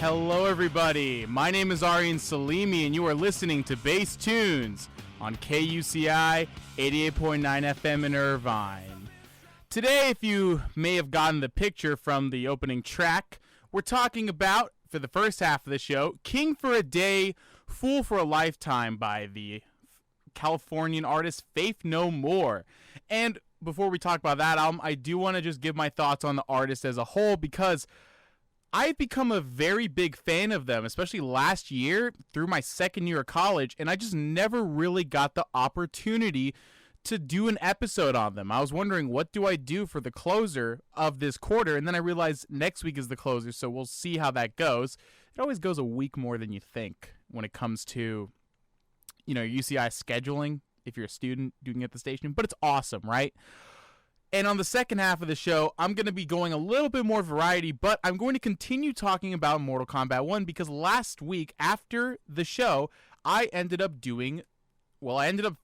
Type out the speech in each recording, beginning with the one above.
Hello, everybody. My name is Arian Salimi, and you are listening to Bass Tunes on KUCI 88.9 FM in Irvine. Today, if you may have gotten the picture from the opening track, we're talking about, for the first half of the show, King for a Day, Fool for a Lifetime by the Californian artist Faith No More. And before we talk about that album, I do want to just give my thoughts on the artist as a whole, because I've become a very big fan of them, especially last year through my second year of college, and I just never really got the opportunity to do an episode on them. I was wondering, what do I do for the closer of this quarter? And then I realized next week is the closer, so we'll see how that goes. It always goes a week more than you think when it comes to, UCI scheduling if you're a student doing it at the station, but it's awesome, right? And on the second half of the show, I'm going to be going a little bit more variety, but I'm going to continue talking about Mortal Kombat 1 because last week after the show, I ended up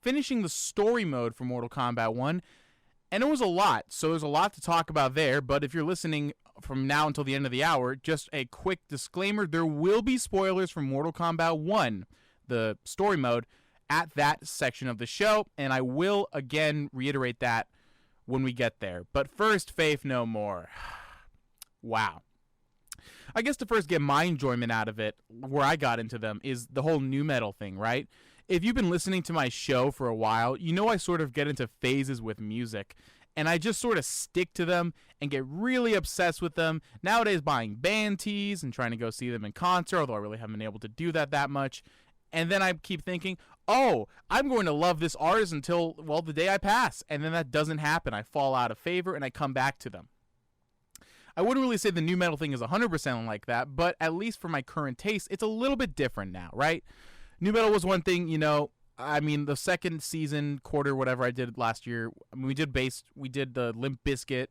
finishing the story mode for Mortal Kombat 1, and it was a lot. So there's a lot to talk about there, but if you're listening from now until the end of the hour, just a quick disclaimer, there will be spoilers from Mortal Kombat 1, the story mode, at that section of the show, and I will again reiterate that when we get there. But first, Faith No More. Wow. I guess to first get my enjoyment out of it, where I got into them, is the whole nu metal thing, right? If you've been listening to my show for a while, you know I sort of get into phases with music, and I just sort of stick to them and get really obsessed with them. Nowadays, buying band tees and trying to go see them in concert, although I really haven't been able to do that much. And then I keep thinking, I'm going to love this artist until, the day I pass. And then that doesn't happen. I fall out of favor and I come back to them. I wouldn't really say the nu metal thing is 100% like that, but at least for my current taste, it's a little bit different now, right? Nu metal was one thing, the second season, quarter, whatever I did last year, we did the Limp Bizkit,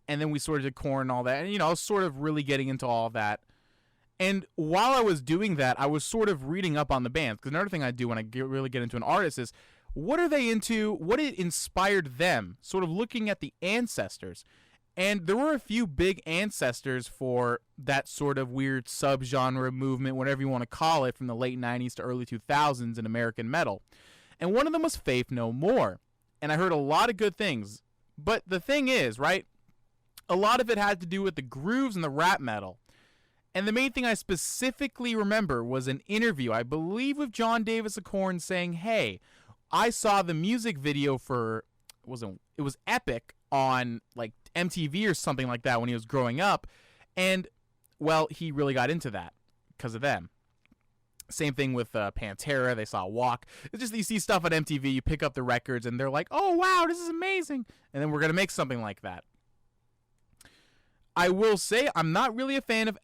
and then we sort of did Korn and all that. And, I was sort of really getting into all of that. And while I was doing that, I was sort of reading up on the bands. Because another thing I do when I really get into an artist is, what are they into? What inspired them? Sort of looking at the ancestors. And there were a few big ancestors for that sort of weird subgenre movement, whatever you want to call it, from the late 90s to early 2000s in American metal. And one of them was Faith No More. And I heard a lot of good things. But the thing is, right, a lot of it had to do with the grooves and the rap metal. And the main thing I specifically remember was an interview, I believe with John Davis of Korn, saying, hey, I saw the music video for, it was Epic on like MTV or something like that when he was growing up. And, he really got into that because of them. Same thing with Pantera. They saw Walk. It's just you see stuff on MTV, you pick up the records, and they're like, oh, wow, this is amazing. And then we're going to make something like that. I will say I'm not really a fan of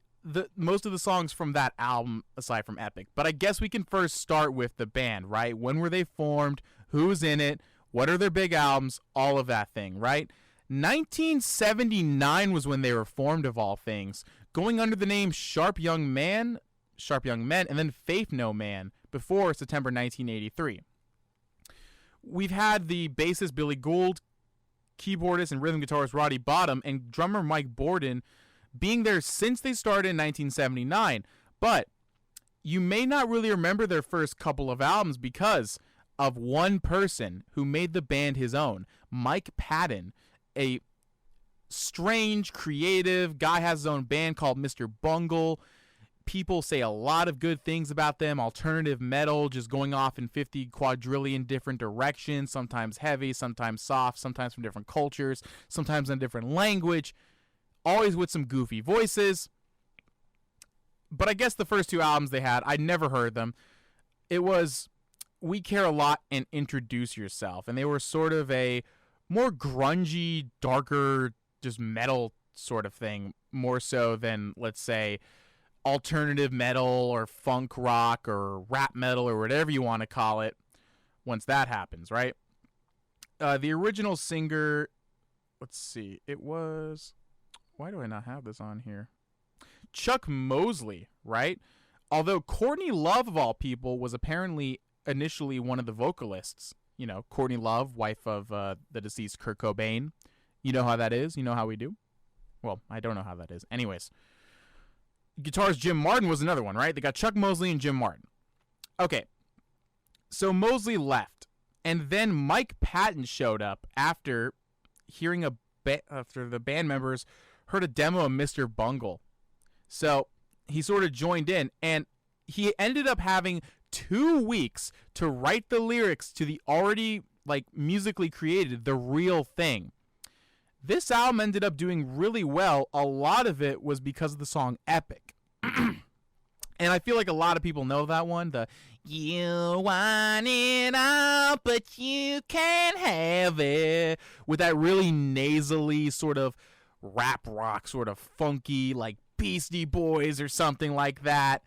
most of the songs from that album aside from Epic, but I guess we can first start with the band, right? When were they formed? Who's in it? What are their big albums? All of that thing, right? 1979 was when they were formed, of all things, going under the name Sharp Young Men, and then Faith No Man before September 1983. We've had the bassist Billy Gould, keyboardist and rhythm guitarist Roddy Bottum, and drummer Mike Borden being there since they started in 1979, but you may not really remember their first couple of albums because of one person who made the band his own, Mike Patton, a strange, creative guy, has his own band called Mr. Bungle. People say a lot of good things about them, alternative metal, just going off in 50 quadrillion different directions, sometimes heavy, sometimes soft, sometimes from different cultures, sometimes in a different language. Always with some goofy voices. But I guess the first two albums they had, I'd never heard them. It was We Care a Lot and Introduce Yourself. And they were sort of a more grungy, darker, just metal sort of thing. More so than, let's say, alternative metal or funk rock or rap metal or whatever you want to call it once that happens, right? The original singer, let's see, it was... Why do I not have this on here? Chuck Mosley, right? Although Courtney Love, of all people, was apparently initially one of the vocalists. Courtney Love, wife of the deceased Kurt Cobain. You know how that is? You know how we do? Well, I don't know how that is. Anyways, guitarist Jim Martin was another one, right? They got Chuck Mosley and Jim Martin. Okay, so Mosley left, and then Mike Patton showed up after hearing after the band members heard a demo of Mr. Bungle. So he sort of joined in, and he ended up having 2 weeks to write the lyrics to the already musically created The Real Thing. This album ended up doing really well. A lot of it was because of the song Epic. And I feel like a lot of people know that one. The "You want it all, but you can't have it," with that really nasally sort of rap rock, sort of funky, like Beastie Boys or something like that.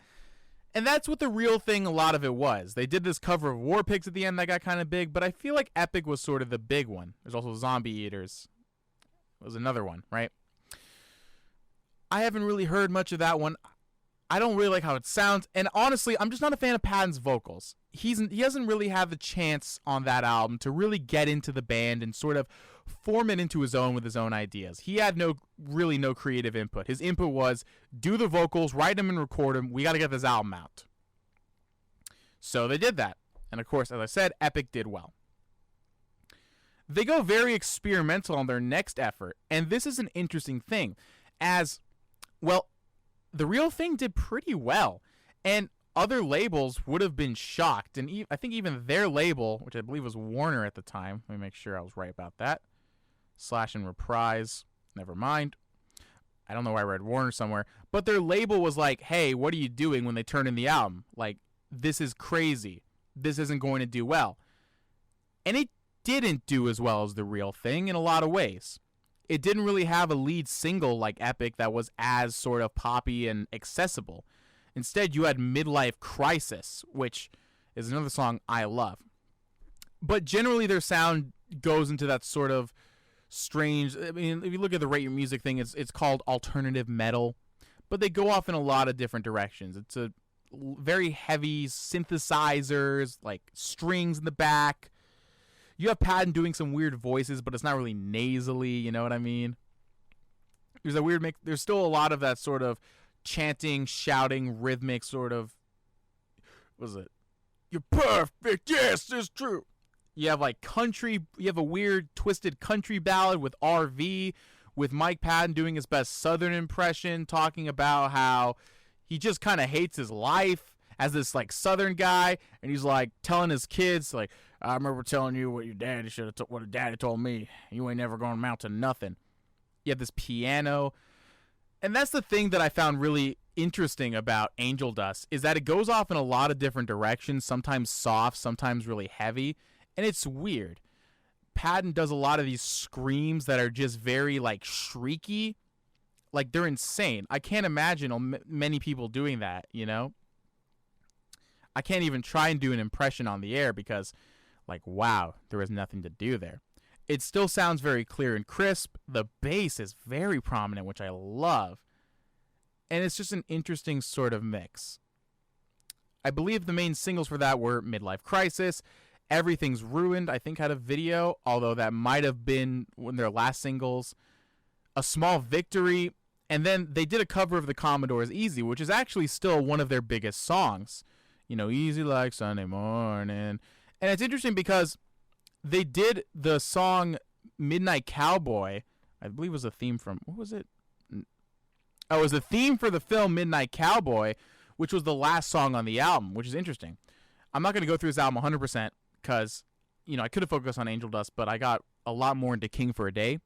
And that's what The Real Thing, a lot of it was. They did this cover of War Pigs at the end that got kind of big, but I feel like Epic was sort of the big one. There's also Zombie Eaters. Was another one, right? I haven't really heard much of that one. I don't really like how it sounds, and honestly, I'm just not a fan of Patton's vocals. He hasn't really had the chance on that album to really get into the band and sort of form it into his own with his own ideas. He had no creative input. His input was do the vocals, write them and record them. We got to get this album out. So they did that, and of course, as I said, Epic did well. They go very experimental on their next effort, and this is an interesting thing, as well. The Real Thing did pretty well, and other labels would have been shocked, and I think even their label, which I believe was Warner at the time, let me make sure I was right about that, Slash and Reprise, never mind, I don't know why I read Warner somewhere, but their label was like, hey, what are you doing when they turn in the album? Like, this is crazy, this isn't going to do well. And it didn't do as well as The Real Thing in a lot of ways. It didn't really have a lead single like Epic that was as sort of poppy and accessible. Instead, you had Midlife Crisis, which is another song I love. But generally, their sound goes into that sort of strange... I mean, if you look at the Rate Your Music thing, it's called alternative metal. But they go off in a lot of different directions. It's a very heavy synthesizers, like strings in the back. You have Patton doing some weird voices, but it's not really nasally, you know what I mean? There's a weird mix. There's still a lot of that sort of chanting, shouting, rhythmic sort of, what was it? You're perfect, yes, it's true. You have like country, you have a weird twisted country ballad with RV, with Mike Patton doing his best Southern impression, talking about how he just kind of hates his life as this like Southern guy, and he's like telling his kids like, I remember telling you what your daddy what a daddy told me. You ain't never gonna amount to nothing. You have this piano, and that's the thing that I found really interesting about Angel Dust is that it goes off in a lot of different directions. Sometimes soft, sometimes really heavy, and it's weird. Patton does a lot of these screams that are just very like shrieky, like they're insane. I can't imagine many people doing that. You know, I can't even try and do an impression on the air because. Like, wow, there was nothing to do there. It still sounds very clear and crisp. The bass is very prominent, which I love. And it's just an interesting sort of mix. I believe the main singles for that were Midlife Crisis, Everything's Ruined, I think had a video, although that might have been one of their last singles. A Small Victory, and then they did a cover of the Commodore's Easy, which is actually still one of their biggest songs. You know, Easy Like Sunday Morning. And it's interesting because they did the song Midnight Cowboy, I believe was a theme from, what was it? Oh, it was the theme for the film Midnight Cowboy, which was the last song on the album, which is interesting. I'm not going to go through this album 100% because, you know, I could have focused on Angel Dust, but I got a lot more into King for a Day.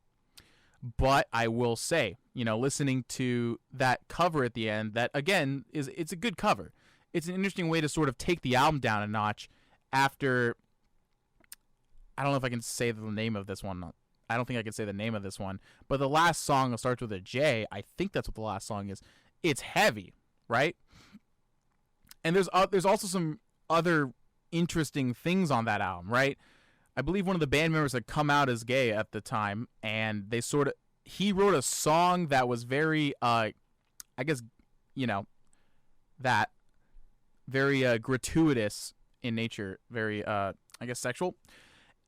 But I will say, you know, listening to that cover at the end, that, again, it's a good cover. It's an interesting way to sort of take the album down a notch. After, I don't know if I can say the name of this one. I don't think I can say the name of this one. But the last song starts with a J. I think that's what the last song is. It's heavy, right? And there's also some other interesting things on that album, right? I believe one of the band members had come out as gay at the time, and he wrote a song that was very, I guess, you know, that very gratuitous in nature, very, I guess, sexual.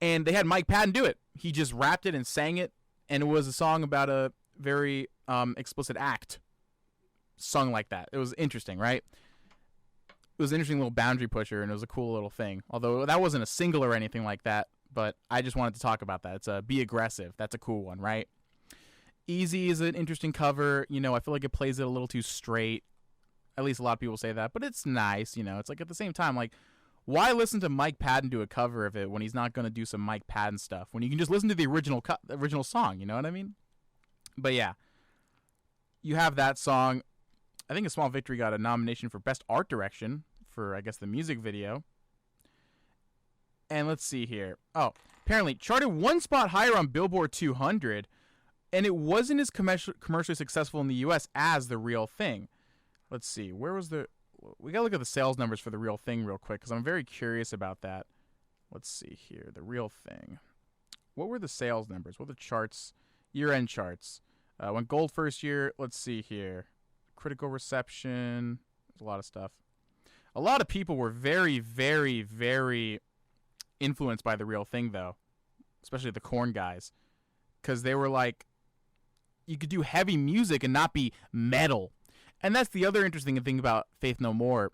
And they had Mike Patton do it. He just rapped it and sang it, and it was a song about a very explicit act. sung like that. It was interesting, right? It was an interesting little boundary pusher, and it was a cool little thing. Although that wasn't a single or anything like that, but I just wanted to talk about that. It's a Be Aggressive. That's a cool one, right? Easy is an interesting cover. You know, I feel like it plays it a little too straight. At least a lot of people say that, but it's nice. You know, it's like at the same time, like, why listen to Mike Patton do a cover of it when he's not going to do some Mike Patton stuff? When you can just listen to the original song, you know what I mean? But yeah, you have that song. I think A Small Victory got a nomination for Best Art Direction for, I guess, the music video. And let's see here. Oh, apparently charted one spot higher on Billboard 200, and it wasn't as commercially successful in the U.S. as The Real Thing. Let's see. Where was the... We got to look at the sales numbers for The Real Thing real quick, because I'm very curious about that. Let's see here. The Real Thing. What were the sales numbers? What were the charts? Year-end charts. Went gold first year. Let's see here. Critical reception. There's a lot of stuff. A lot of people were very, very, very influenced by The Real Thing, though. Especially the Korn guys. Because they were like, you could do heavy music and not be metal. And that's the other interesting thing about Faith No More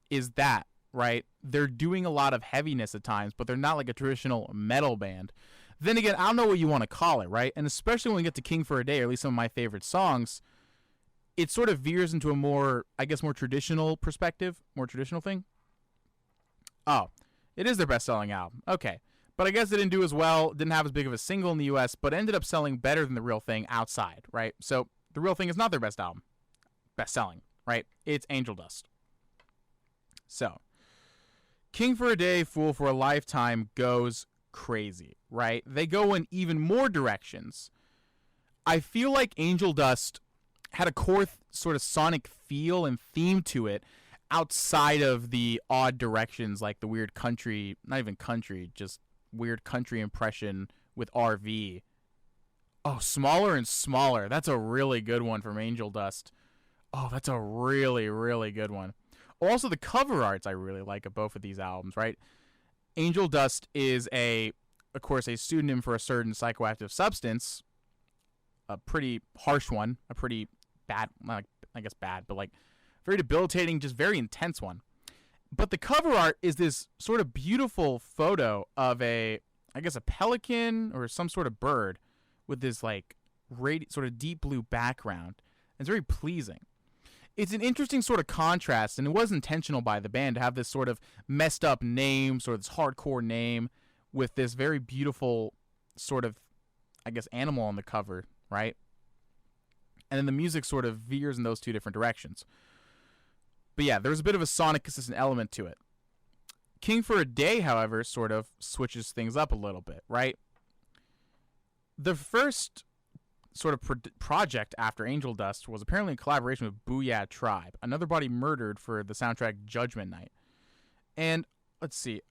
is that, right? They're doing a lot of heaviness at times, but they're not like a traditional metal band. Then again, I don't know what you want to call it, right? And especially when we get to King for a Day, or at least some of my favorite songs, it sort of veers into a more, I guess, more traditional perspective, more traditional thing. Oh, it is their best-selling album. Okay. But I guess it didn't do as well, didn't have as big of a single in the U.S., but ended up selling better than The Real Thing outside, right? So The Real Thing is not their best album. Best-selling, right? It's Angel Dust. So, King for a Day, Fool for a Lifetime goes crazy, right? They go in even more directions. I feel like Angel Dust had a core sort of sonic feel and theme to it outside of the odd directions, like the weird country, not even country, just weird country impression with RV. Oh, Smaller and Smaller. That's a really good one from Angel Dust. Oh, that's a really, really good one. Also, the cover arts I really like of both of these albums, right? Angel Dust is, of course, a pseudonym for a certain psychoactive substance. A pretty harsh one. A pretty bad, I guess bad, but like very debilitating, just very intense one. But the cover art is this sort of beautiful photo of a pelican or some sort of bird with this like sort of deep blue background. It's very pleasing. It's an interesting sort of contrast, and it was intentional by the band to have this sort of messed up name, sort of this hardcore name, with this very beautiful sort of, I guess, animal on the cover, right? And then the music sort of veers in those two different directions. But yeah, there's a bit of a sonic consistent element to it. King for a Day, however, sort of switches things up a little bit, right? The first sort of project after Angel Dust was apparently in collaboration with Booyah Tribe, Another Body Murdered, for the soundtrack Judgment Night. And let's see,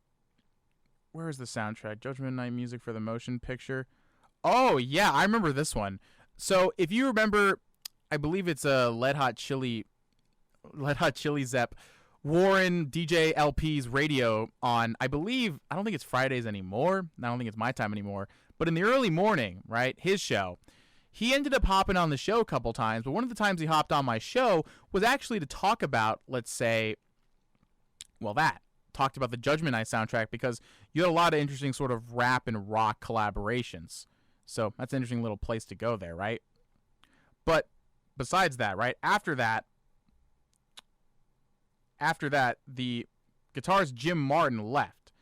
where is the soundtrack? Judgment Night music for the motion picture. Oh yeah, I remember this one. So if you remember, I believe it's a Red Hot Chili Zepp Warren DJ LP's radio on, I don't think it's Fridays anymore. I don't think it's my time anymore. But in the early morning, right, his show, he ended up hopping on the show a couple times. But one of the times he hopped on my show was actually to talk about, let's say, talked about the Judgment Night soundtrack, because you had a lot of interesting sort of rap and rock collaborations. So that's an interesting little place to go there, right? But besides that, right, after that, the guitarist Jim Martin left.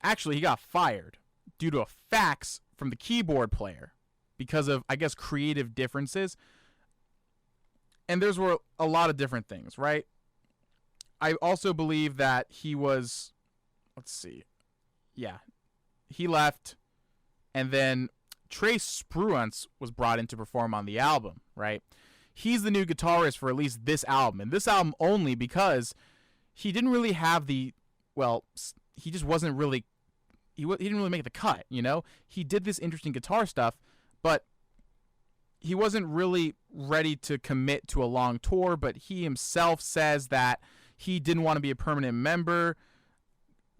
Actually, he got fired due to a fax from the keyboard player because of, I guess, creative differences. And those were a lot of different things, right? I also believe that he was, he left, and then Trace Spruance was brought in to perform on the album, right? He's the new guitarist for at least this album, and this album only because he didn't really have he just wasn't really, he didn't really make the cut, you know? He did this interesting guitar stuff, but he wasn't really ready to commit to a long tour, but he himself says that he didn't want to be a permanent member.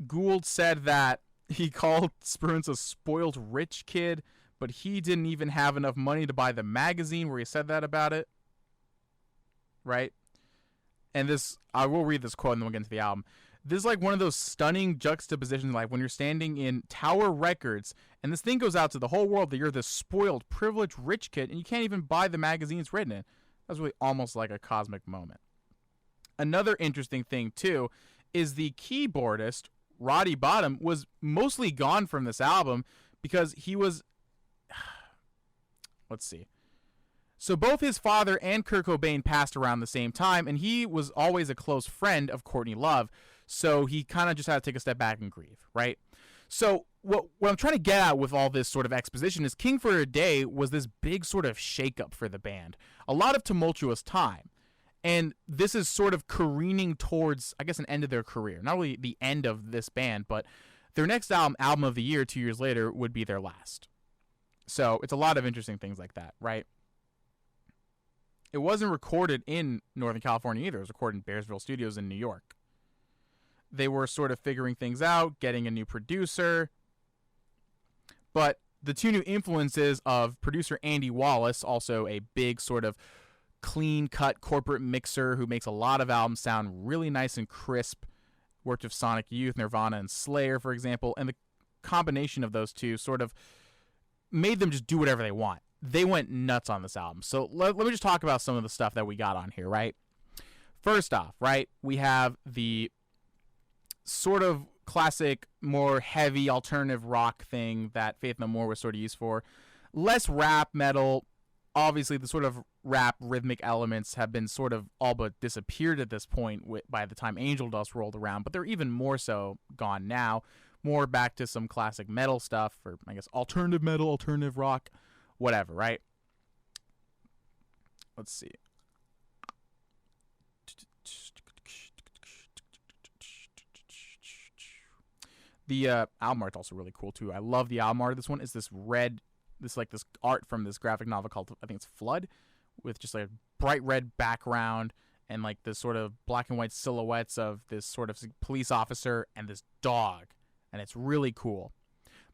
Gould said that he called Spruance a spoiled rich kid, but he didn't even have enough money to buy the magazine where he said that about it. right? And this, I will read this quote and then we'll get into the album. This is like one of those stunning juxtapositions, like when you're standing in Tower Records and this thing goes out to the whole world that you're this spoiled, privileged, rich kid and you can't even buy the magazine it's written in. That's really almost like a cosmic moment. Another interesting thing, too, is the keyboardist, Roddy Bottum, was mostly gone from this album because he was... Let's see. So both his father and Kurt Cobain passed around the same time, and he was always a close friend of Courtney Love, so he kind of just had to take a step back and grieve, right? So what I'm trying to get at with all this sort of exposition is King for a Day was this big sort of shakeup for the band. A lot of tumultuous time. And this is sort of careening towards, I guess, an end of their career. Not really the end of this band, but their next album of the year, 2 years later, would be their last. So it's a lot of interesting things like that, right? It wasn't recorded in Northern California either. It was recorded in Bearsville Studios in New York. They were sort of figuring things out, getting a new producer. But the two new influences of producer Andy Wallace, also a big sort of clean-cut corporate mixer who makes a lot of albums sound really nice and crisp, worked with Sonic Youth, Nirvana, and Slayer, for example, and the combination of those two sort of made them just do whatever they want. They went nuts on this album. So let me just talk about some of the stuff that we got on here, right? First off, right, we have the sort of classic, more heavy alternative rock thing that Faith No More was sort of used for. Less rap metal. Obviously, the sort of rap rhythmic elements have been sort of all but disappeared at this point by the time Angel Dust rolled around, but they're even more so gone now. More back to some classic metal stuff, or I guess alternative metal, alternative rock, whatever, right? Let's see. The album art's also really cool, too. I love the album art of this one. It's this red... this art from this graphic novel called, I think it's Flood, with just like a bright red background and like this sort of black and white silhouettes of this sort of police officer and this dog. And it's really cool.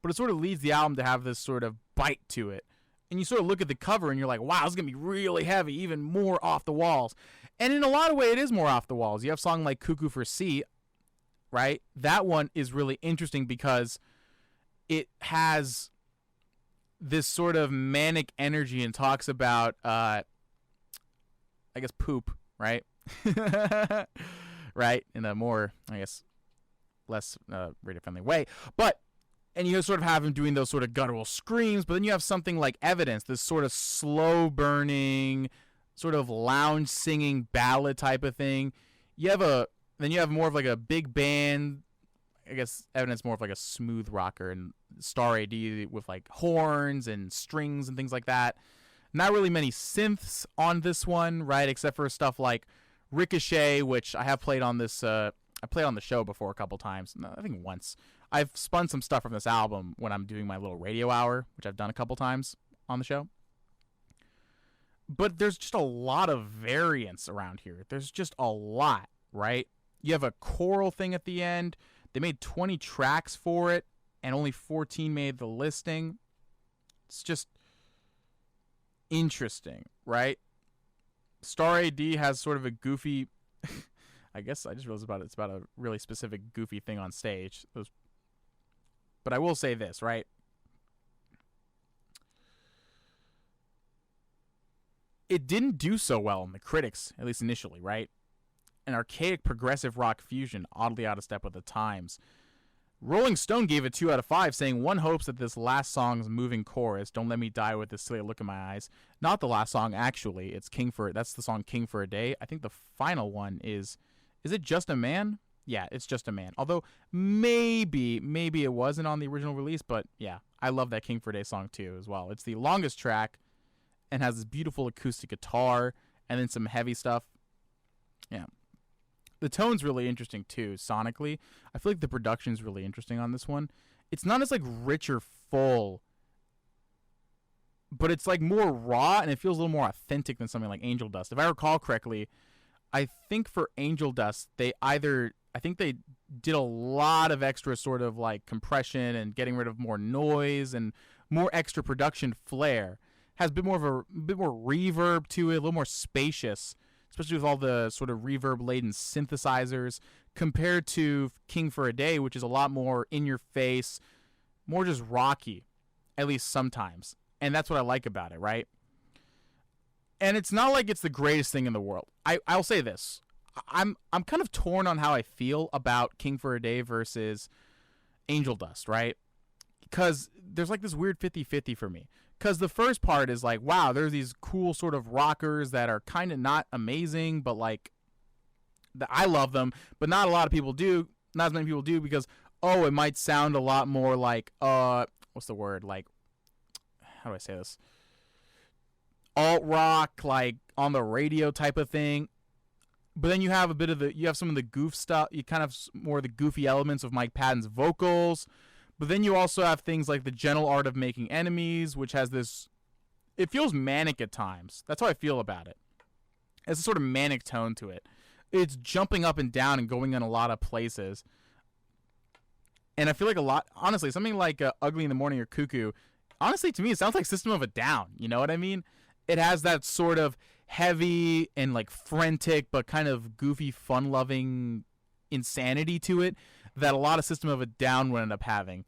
But it sort of leads the album to have this sort of bite to it. And you sort of look at the cover and you're like, wow, this is going to be really heavy, even more off the walls. And in a lot of ways, it is more off the walls. You have a song like Cuckoo for C, right? That one is really interesting because it has this sort of manic energy and talks about, I guess, poop, right? Right? In a more, I guess, less radio-friendly way. But, and you sort of have him doing those sort of guttural screams, but then you have something like Evidence, this sort of slow-burning, sort of lounge-singing ballad type of thing. Then you have more of like a big band, I guess Evidence more of like a smooth rocker, and Star AD with like horns and strings and things like that. Not really many synths on this one, right? Except for stuff like Ricochet, which I have played on this. I played on the show before a couple times. No, I think once. I've spun some stuff from this album when I'm doing my little radio hour, which I've done a couple times on the show. But there's just a lot of variance around here. There's just a lot, right? You have a choral thing at the end. They made 20 tracks for it, and only 14 made the listing. It's just interesting, right? Star AD has sort of a goofy... I guess I just realized it's about a really specific goofy thing on stage. But I will say this, right? It didn't do so well in the critics, at least initially, right? An archaic progressive rock fusion, oddly out of step with the times. Rolling Stone gave it 2 out of 5, saying one hopes that this last song's moving chorus, "Don't Let Me Die with This Silly Look in My Eyes," not the last song actually, that's the song King for a Day. I think the final one is it Just a Man? Yeah, it's Just a Man. Although maybe it wasn't on the original release, but yeah, I love that King for a Day song too as well. It's the longest track and has this beautiful acoustic guitar and then some heavy stuff. Yeah. The tone's really interesting too, sonically. I feel like the production's really interesting on this one. It's not as like rich or full, but it's like more raw and it feels a little more authentic than something like Angel Dust. If I recall correctly, I think for Angel Dust, they did a lot of extra sort of like compression and getting rid of more noise and more extra production flair. Has a bit more reverb to it, a little more spacious. especially with all the sort of reverb-laden synthesizers, compared to King for a Day, which is a lot more in your face, more just rocky, at least sometimes. And that's what I like about it, right? And it's not like it's the greatest thing in the world. I'll say this. I'm kind of torn on how I feel about King for a Day versus Angel Dust, right? Because there's like this weird 50-50 for me. Because the first part is like, wow, there's these cool sort of rockers that are kind of not amazing, but like, I love them, but not a lot of people do. Not as many people do because, oh, it might sound a lot more like, what's the word? Like, how do I say this? Alt rock, like on the radio type of thing. But then you have some of the goof stuff. You kind of more of the goofy elements of Mike Patton's vocals. But then you also have things like The Gentle Art of Making Enemies, which has this, it feels manic at times. That's how I feel about it. It has a sort of manic tone to it. It's jumping up and down and going in a lot of places. And I feel like honestly, something like Ugly in the Morning or Cuckoo, honestly, to me, it sounds like System of a Down. You know what I mean? It has that sort of heavy and like frantic, but kind of goofy, fun-loving insanity to it that a lot of System of a Down would end up having.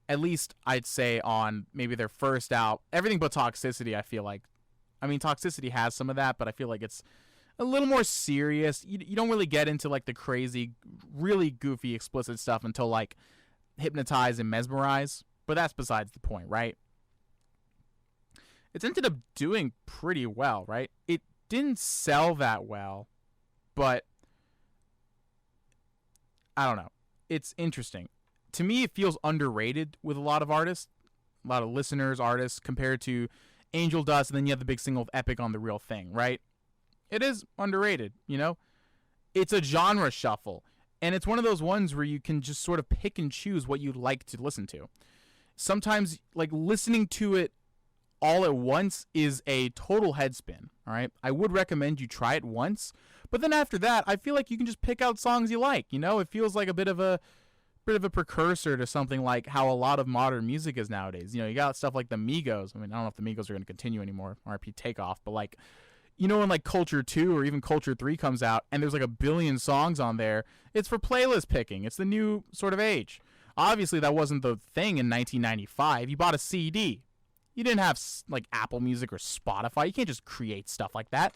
At least I'd say on maybe their first out. Everything but Toxicity, I feel like. I mean, Toxicity has some of that, but I feel like it's a little more serious. You don't really get into like the crazy, really goofy, explicit stuff until like Hypnotize and Mesmerize. But that's besides the point, right? It's ended up doing pretty well, right? It didn't sell that well, but I don't know. It's interesting. To me, it feels underrated with a lot of artists, a lot of listeners, artists, compared to Angel Dust, and then you have the big single of Epic on The Real Thing, right? It is underrated, you know? It's a genre shuffle, and it's one of those ones where you can just sort of pick and choose what you like to listen to. Sometimes, like, listening to it all at once is a total headspin, all right? I would recommend you try it once, but then after that, I feel like you can just pick out songs you like, you know? It feels like a bit of a precursor to something like how a lot of modern music is nowadays. You know, you got stuff like the Migos. I mean, I don't know if the Migos are going to continue anymore, RP Takeoff, but like, you know, when like Culture 2 or even Culture 3 comes out and there's like a billion songs on there, it's for playlist picking. It's the new sort of age. Obviously, that wasn't the thing in 1995. You bought a CD. You didn't have like Apple Music or Spotify. You can't just create stuff like that.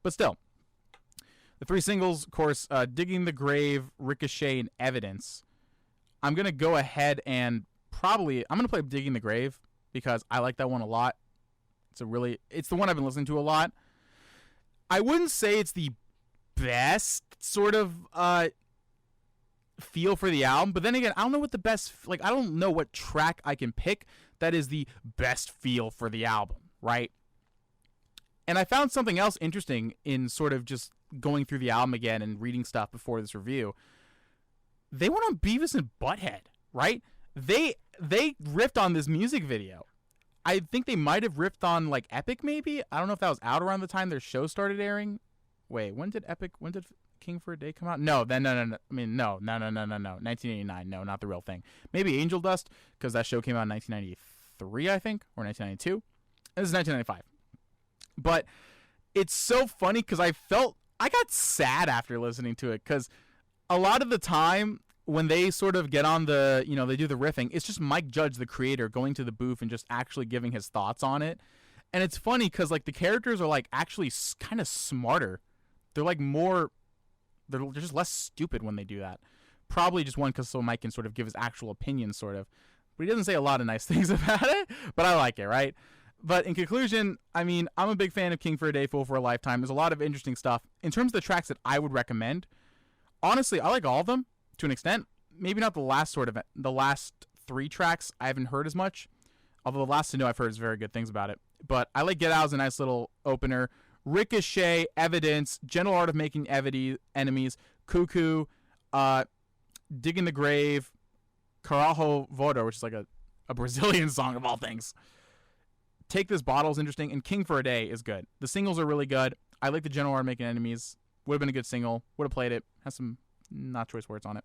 But still, the three singles, of course, Digging the Grave, Ricochet, and Evidence. I'm going to go ahead and I'm going to play Digging the Grave because I like that one a lot. It's the one I've been listening to a lot. I wouldn't say it's the best sort of feel for the album, but then again, I don't know what the best, like, I don't know what track I can pick that is the best feel for the album, right? And I found something else interesting in sort of just going through the album again and reading stuff before this review. They went on Beavis and Butthead, right? They riffed on this music video. I think they might have riffed on like Epic maybe. I don't know if that was out around the time their show started airing. Wait, when did King for a Day come out? No. 1989. No, not The Real Thing. Maybe Angel Dust, because that show came out in 1993, I think, or 1992. This is 1995. But it's so funny because I got sad after listening to it because a lot of the time when they sort of get on the, you know, they do the riffing, it's just Mike Judge, the creator, going to the booth and just actually giving his thoughts on it. And it's funny because like the characters are like actually kind of smarter. They're like they're just less stupid when they do that. Probably just one because so Mike can sort of give his actual opinion sort of. But he doesn't say a lot of nice things about it, but I like it, right? But in conclusion, I mean, I'm a big fan of King for a Day, Fool for a Lifetime. There's a lot of interesting stuff. In terms of the tracks that I would recommend, honestly, I like all of them to an extent. Maybe not the last three tracks I haven't heard as much. Although the last two I've heard very good things about it. But I like Get Out as a nice little opener. Ricochet, Evidence, Gentle Art of Making Enemies, Cuckoo, Digging the Grave, Carajo Voador, which is like a Brazilian song of all things. Take This Bottle is interesting, and King for a Day is good. The singles are really good. I like the General Art of Making Enemies. Would have been a good single. Would have played it. Has some not choice words on it.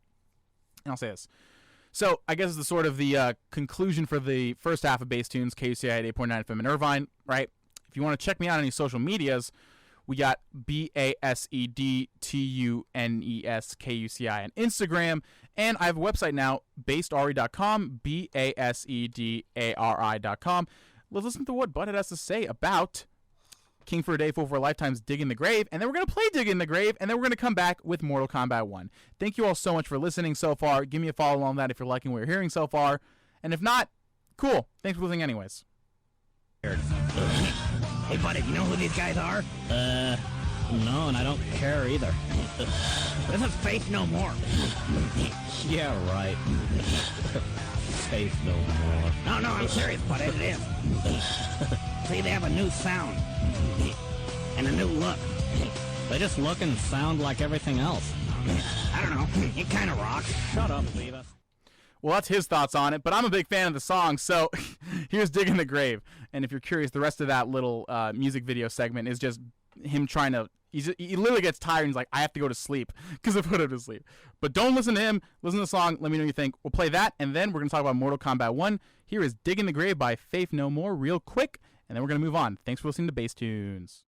And I'll say this. So I guess it's the sort of the conclusion for the first half of Bass Tunes, KUCI at 8.9 FM in Irvine, right? If you want to check me out on any social medias, We got BASEDTUNESKUCI on Instagram. And I have a website now, basedari.com, BASEDARI.com. Let's listen to what Butthead has to say about King for a Day, Fool for a Lifetime's Digging the Grave, and then we're going to play Digging the Grave, and then we're going to come back with Mortal Kombat 1. Thank you all so much for listening so far. Give me a follow on that if you're liking what you're hearing so far. And if not, cool. Thanks for listening anyways. Hey, buddy, you know who these guys are? No, and I don't care either. This is Faith No More. Yeah, right. Faith no more. No, I'm serious, buddy, it is. See, they have a new sound. And a new look. They just look and sound like everything else. I don't know, it kind of rocks. Shut up, Beavis. Well, that's his thoughts on it, but I'm a big fan of the song, so here's Digging the Grave. And if you're curious, the rest of that little music video segment is just him trying to... He literally gets tired and he's like, I have to go to sleep because I put him to sleep. But don't listen to him. Listen to the song. Let me know what you think. We'll play that, and then we're going to talk about Mortal Kombat 1. Here is Digging the Grave by Faith No More real quick, and then we're going to move on. Thanks for listening to Bass Tunes.